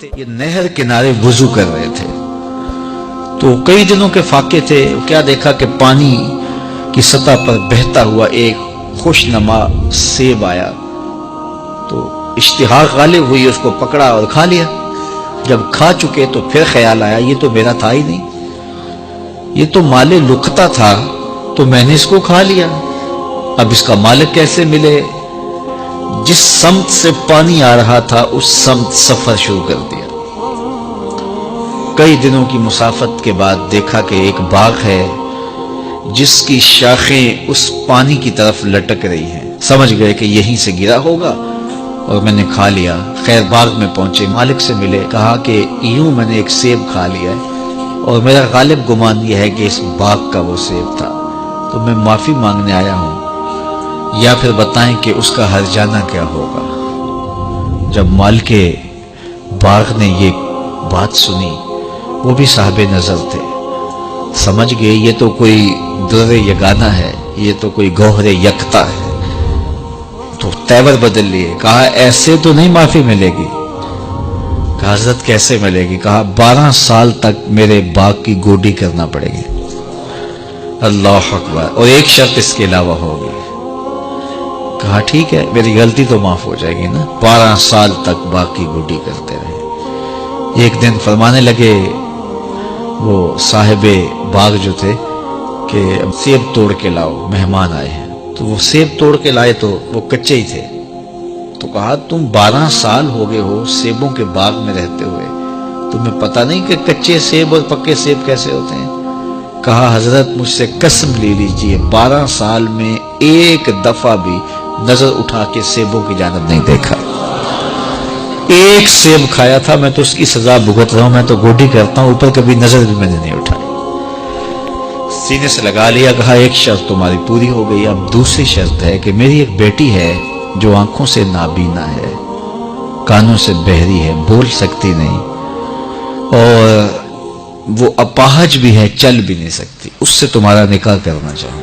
تھے، یہ نہر کنارے وضو کر رہے تھے، تو کئی دنوں کے فاقے تھے، کیا دیکھا کہ پانی کی سطح پر بہتا ہوا ایک خوش نما سیب آیا، تو اشتہاق غالب ہوئی، اس کو پکڑا اور کھا لیا۔ جب کھا چکے تو پھر خیال آیا یہ تو میرا تھا ہی نہیں، یہ تو مال لقطہ تھا، تو میں نے اس کو کھا لیا، اب اس کا مالک کیسے ملے؟ جس سمت سے پانی آ رہا تھا اس سمت سفر شروع کر دیا۔ کئی دنوں کی مسافت کے بعد دیکھا کہ ایک باغ ہے جس کی شاخیں اس پانی کی طرف لٹک رہی ہیں، سمجھ گئے کہ یہیں سے گرا ہوگا اور میں نے کھا لیا۔ خیر باغ میں پہنچے، مالک سے ملے، کہا کہ یوں میں نے ایک سیب کھا لیا ہے اور میرا غالب گمان یہ ہے کہ اس باغ کا وہ سیب تھا، تو میں معافی مانگنے آیا ہوں، یا پھر بتائیں کہ اس کا ہرجانہ کیا ہوگا۔ جب مالک باغ نے یہ بات سنی، وہ بھی صاحب نظر تھے، سمجھ گئے یہ تو کوئی در یگانہ ہے، یہ تو کوئی گوہر یکتا ہے، تو تیور بدل لیے، کہا ایسے تو نہیں معافی ملے گی۔ کہا حضرت کیسے ملے گی؟ کہا 12 سال تک میرے باغ کی گوڈی کرنا پڑے گی۔ اللہ اکبر، اور ایک شرط اس کے علاوہ ہوگی۔ کہا ٹھیک ہے، میری غلطی تو معاف ہو جائے گی نا، 12 سال تک باغ کی گوڈی کرتے رہے۔ ایک دن فرمانے لگے وہ صاحب باغ جو تھے کہ سیب توڑ کے لاؤ، مہمان آئے ہیں، تو وہ سیب توڑ کے لائے تو وہ کچے ہی تھے، تو کہا تم 12 سال ہو گئے ہو سیبوں کے باغ میں رہتے ہوئے، تمہیں پتہ نہیں کہ کچے سیب اور پکے سیب کیسے ہوتے ہیں؟ کہا حضرت مجھ سے قسم لے لیجئے 12 سال میں ایک دفعہ بھی نظر اٹھا کے سیبوں کی جانب نہیں دیکھا، ایک سیب کھایا تھا، میں تو اس کی سزا بھگت رہا ہوں، میں تو گوڈی کرتا ہوں، اوپر کبھی نظر بھی میں نے نہیں اٹھائی۔ سینے سے لگا لیا، کہا ایک شرط تمہاری پوری ہو گئی، اب دوسری شرط ہے کہ میری ایک بیٹی ہے جو آنکھوں سے نابینا ہے، کانوں سے بہری ہے، بول سکتی نہیں، اور وہ اپاہج بھی ہے، چل بھی نہیں سکتی، اس سے تمہارا نکاح کرنا چاہوں،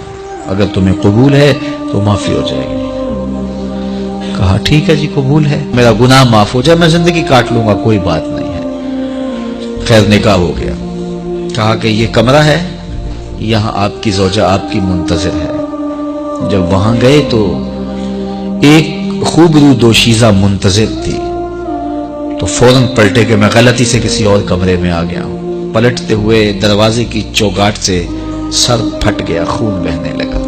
اگر تمہیں قبول ہے تو معافی ہو جائے گی۔ کہا ٹھیک ہے جی قبول ہے، میرا گناہ معاف ہو جائے، میں زندگی کاٹ لوں گا، کوئی بات نہیں ہے۔ خیر نکاح ہو گیا۔ کہا کہ یہ کمرہ ہے، یہاں آپ کی زوجہ آپ کی منتظر ہے۔ جب وہاں گئے تو ایک خوبرو دوشیزہ منتظر تھی، تو فوراً پلٹے کہ میں غلطی سے کسی اور کمرے میں آ گیا ہوں۔ پلٹتے ہوئے دروازے کی چوگاٹ سے سر پھٹ گیا، خون بہنے لگا۔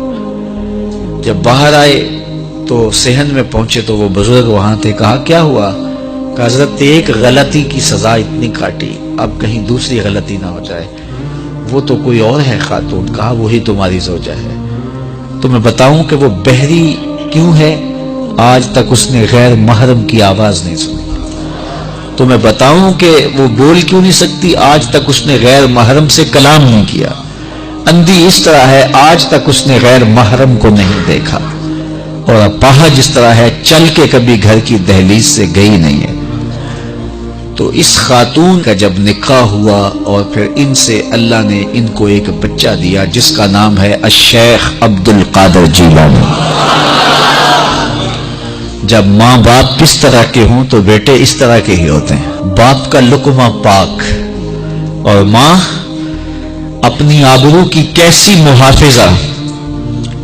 جب باہر آئے تو صحن میں پہنچے تو وہ بزرگ وہاں تھے۔ کہا کیا ہوا؟ کہ حضرت ایک غلطی کی سزا اتنی کاٹی، اب کہیں دوسری غلطی نہ ہو جائے، وہ تو کوئی اور ہے خاتون۔ کہا وہی تمہاری زوجہ ہے۔ تو میں بتاؤں کہ وہ بہری کیوں ہے؟ آج تک اس نے غیر محرم کی آواز نہیں سنی۔ تو میں بتاؤں کہ وہ بول کیوں نہیں سکتی؟ آج تک اس نے غیر محرم سے کلام نہیں کیا۔ اندھی اس طرح ہے، آج تک اس نے غیر محرم کو نہیں دیکھا، اور اپاہج جس طرح ہے، چل کے کبھی گھر کی دہلیز سے گئی نہیں ہے۔ تو اس خاتون کا جب نکاح ہوا اور پھر ان سے اللہ نے ان کو ایک بچہ دیا جس کا نام ہے الشیخ عبد القادر جیلانی۔ جب ماں باپ کس طرح کے ہوں تو بیٹے اس طرح کے ہی ہوتے ہیں، باپ کا لقمہ پاک، اور ماں اپنی آبرو کی کیسی محافظہ،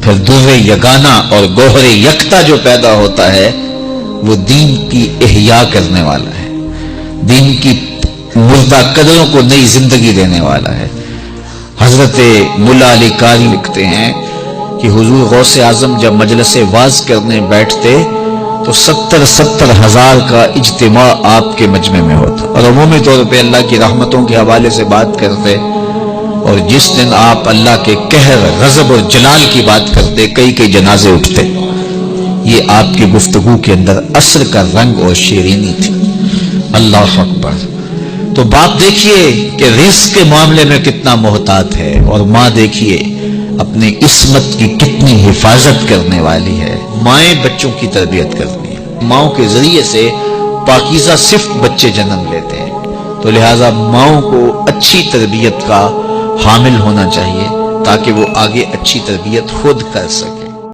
پھر در یگانہ اور گوہر یکتا جو پیدا ہوتا ہے وہ دین کی احیاء کرنے والا ہے، دین کی مردہ قدروں کو نئی زندگی دینے والا ہے۔ حضرت ملا علی قاری لکھتے ہیں کہ حضور غوث اعظم جب مجلس واعظ کرنے بیٹھتے تو 70 ہزار کا اجتماع آپ کے مجمع میں ہوتا، اور عمومی طور پہ اللہ کی رحمتوں کے حوالے سے بات کرتے، اور جس دن آپ اللہ کے قہر، غضب اور جلال کی بات کرتے کئی جنازے اٹھتے۔ یہ آپ کی گفتگو کے اندر عصر کا رنگ اور شیرینی تھی۔ اللہ اکبر۔ تو باپ دیکھیے کہ رزق کے معاملے میں کتنا محتاط ہے، اور ماں دیکھیے اپنی عصمت کی کتنی حفاظت کرنے والی ہے۔ مائیں بچوں کی تربیت کرتی ہیں، ماؤں کے ذریعے سے پاکیزہ صفت بچے جنم لیتے ہیں، تو لہٰذا ماؤں کو اچھی تربیت کا حامل ہونا چاہیے تاکہ وہ آگے اچھی تربیت خود کر سکے۔